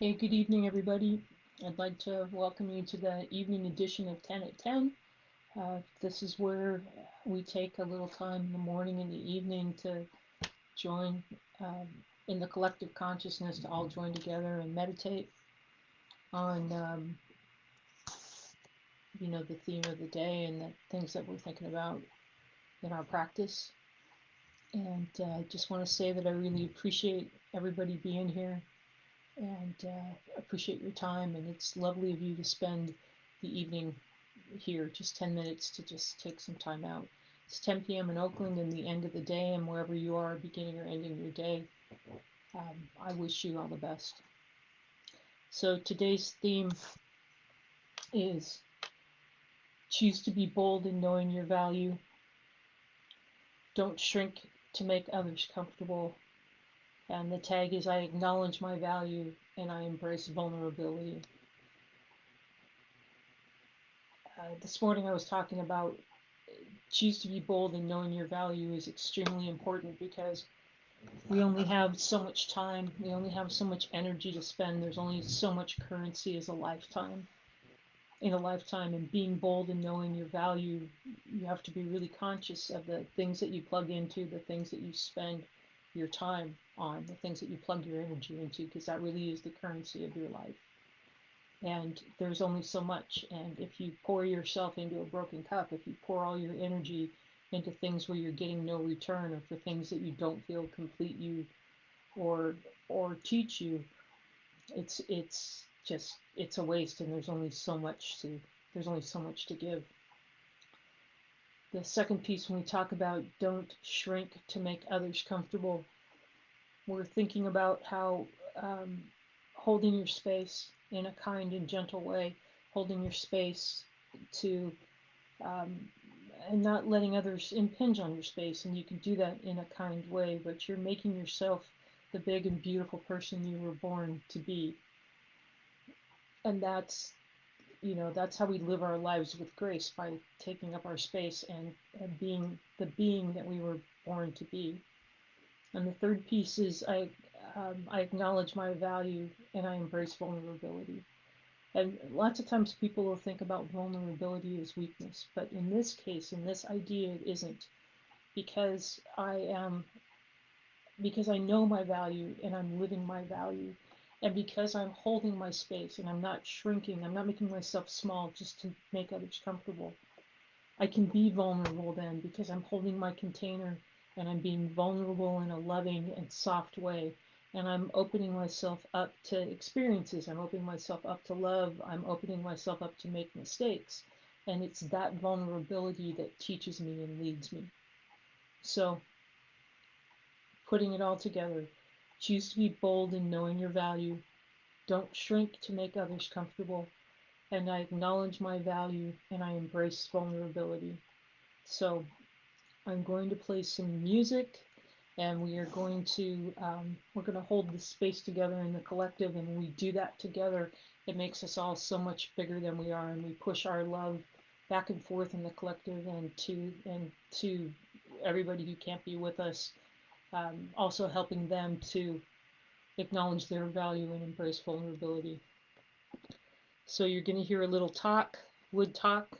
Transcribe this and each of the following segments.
Hey, good evening, everybody. I'd like to welcome you to the evening edition of 10 at 10. This is where we take a little time in the morning and the evening to join um, in the collective consciousness to all join together and meditate on, the theme of the day and the things that we're thinking about in our practice. And I just want to say that I really appreciate everybody being here and appreciate your time. And it's lovely of you to spend the evening here, just 10 minutes to just take some time out. It's 10 p.m. in Oakland and the end of the day, and wherever you are, beginning or ending your day, I wish you all the best. So today's theme is choose to be bold in knowing your value. Don't shrink to make others comfortable. And the tag is I acknowledge my value and I embrace vulnerability. This morning I was talking about choose to be bold in knowing your value is extremely important because we only have so much time, we only have so much energy to spend, there's only so much currency as a lifetime. In a lifetime, and being bold and knowing your value, you have to be really conscious of the things that you plug into, the things that you spend your time on, the things that you plug your energy into, because that really is the currency of your life. And there's only so much. And if you pour yourself into a broken cup, if you pour all your energy into things where you're getting no return, or for things that you don't feel complete you or teach you, it's a waste, and there's only so much to give. The second piece, when we talk about don't shrink to make others comfortable, we're thinking about how holding your space in a kind and gentle way, holding your space to um, and not letting others impinge on your space. And you can do that in a kind way, but you're making yourself the big and beautiful person you were born to be. And that's how we live our lives with grace, by taking up our space and being the being that we were born to be. And the third piece is I acknowledge my value and I embrace vulnerability. And lots of times people will think about vulnerability as weakness, but in this case, in this idea, it isn't, because because I know my value and I'm living my value, and because I'm holding my space and I'm not shrinking, I'm not making myself small just to make others comfortable. I can be vulnerable then because I'm holding my container and I'm being vulnerable in a loving and soft way. And I'm opening myself up to experiences. I'm opening myself up to love. I'm opening myself up to make mistakes. And it's that vulnerability that teaches me and leads me. So, putting it all together, choose to be bold in knowing your value. Don't shrink to make others comfortable. And I acknowledge my value and I embrace vulnerability. So, I'm going to play some music, and we're going to hold this space together in the collective. And when we do that together, it makes us all so much bigger than we are, and we push our love back and forth in the collective and to everybody who can't be with us, also helping them to acknowledge their value and embrace vulnerability. So you're going to hear a little wood talk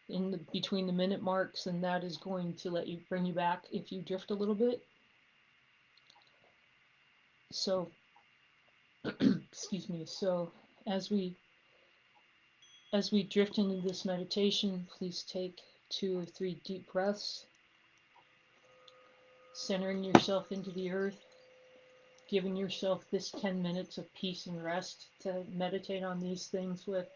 in between the minute marks, and that is going to bring you back if you drift a little bit. So, excuse me. So, as we drift into this meditation, please take 2 or 3 deep breaths, centering yourself into the earth, giving yourself this 10 minutes of peace and rest to meditate on these things with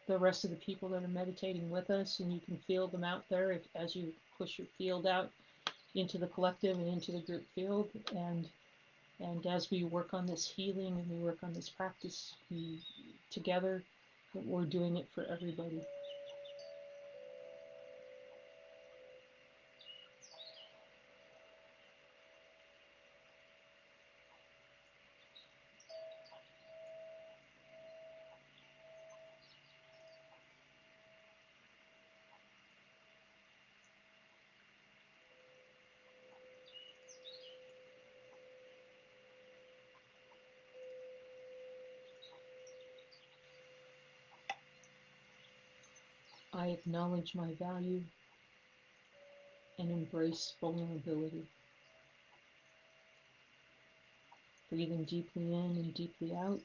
the rest of the people that are meditating with us, and you can feel them out there as you push your field out into the collective and into the group field. And as we work on this healing and we work on this practice, together, we're doing it for everybody. I acknowledge my value and embrace vulnerability. Breathing deeply in and deeply out.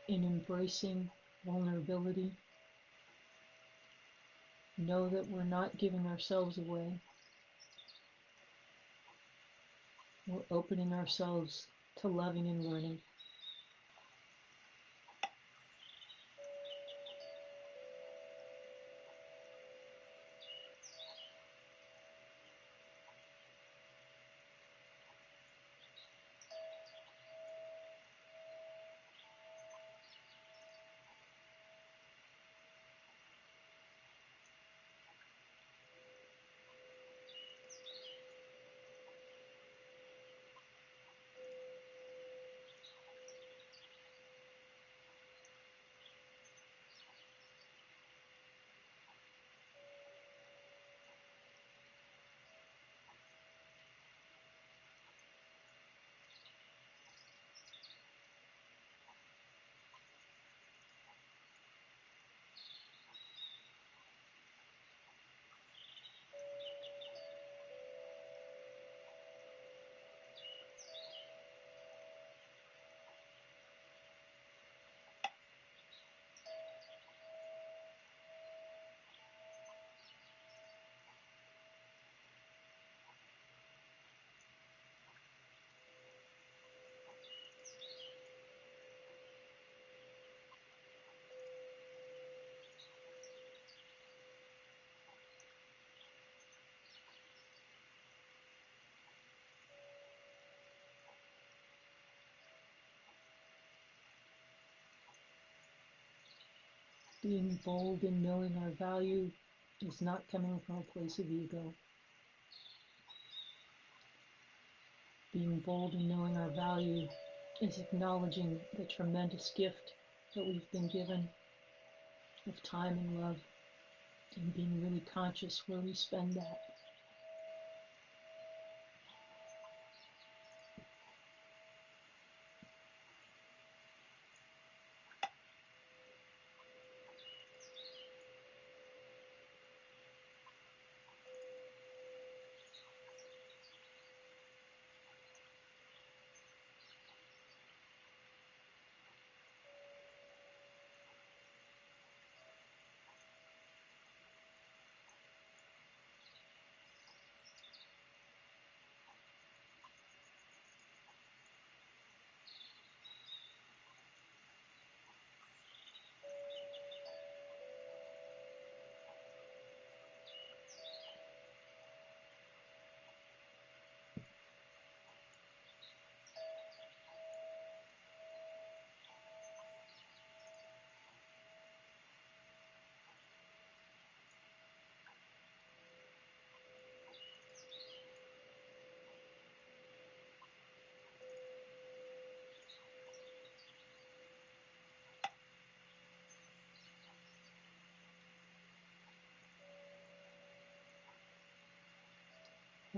In embracing vulnerability, know that we're not giving ourselves away. We're opening ourselves to loving and learning. Being bold in knowing our value is not coming from a place of ego. Being bold in knowing our value is acknowledging the tremendous gift that we've been given of time and love, and being really conscious where we spend that.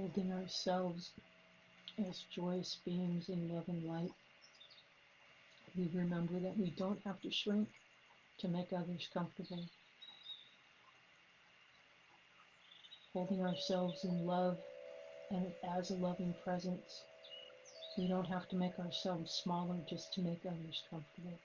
holding ourselves as joyous beings in love and light. We remember that we don't have to shrink to make others comfortable. Holding ourselves in love and as a loving presence, we don't have to make ourselves smaller just to make others comfortable.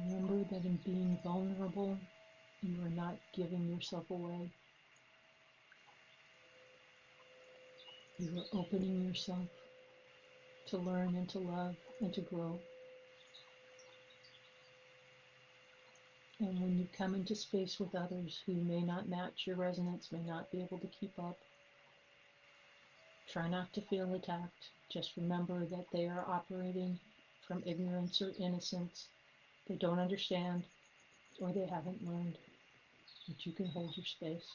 Remember that in being vulnerable, you are not giving yourself away. You are opening yourself to learn and to love and to grow. And when you come into space with others who may not match your resonance, may not be able to keep up, try not to feel attacked. Just remember that they are operating from ignorance or innocence. They don't understand or they haven't learned, but you can hold your space.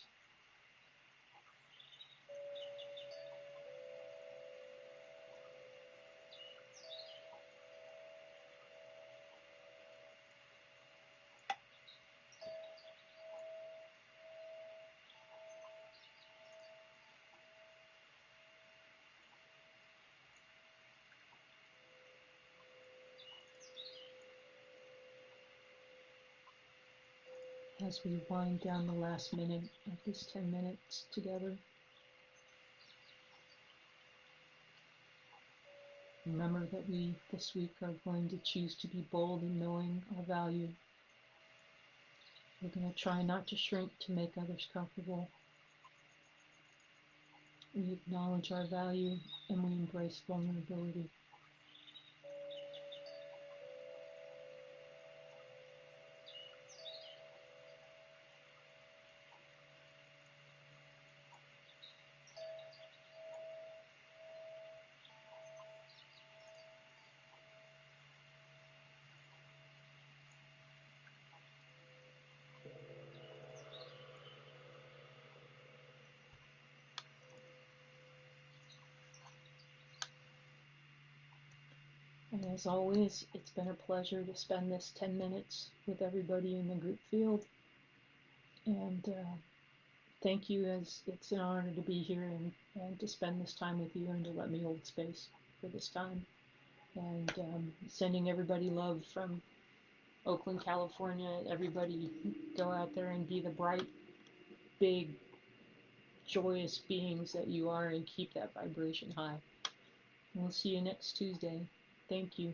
As we wind down the last minute of this 10 minutes together, remember that we this week are going to choose to be bold in knowing our value. We're going to try not to shrink to make others comfortable. We acknowledge our value and we embrace vulnerability. And as always, it's been a pleasure to spend this 10 minutes with everybody in the group field. And thank you, as it's an honor to be here and to spend this time with you and to let me hold space for this time. And sending everybody love from Oakland, California. Everybody go out there and be the bright, big, joyous beings that you are and keep that vibration high. We'll see you next Tuesday. Thank you.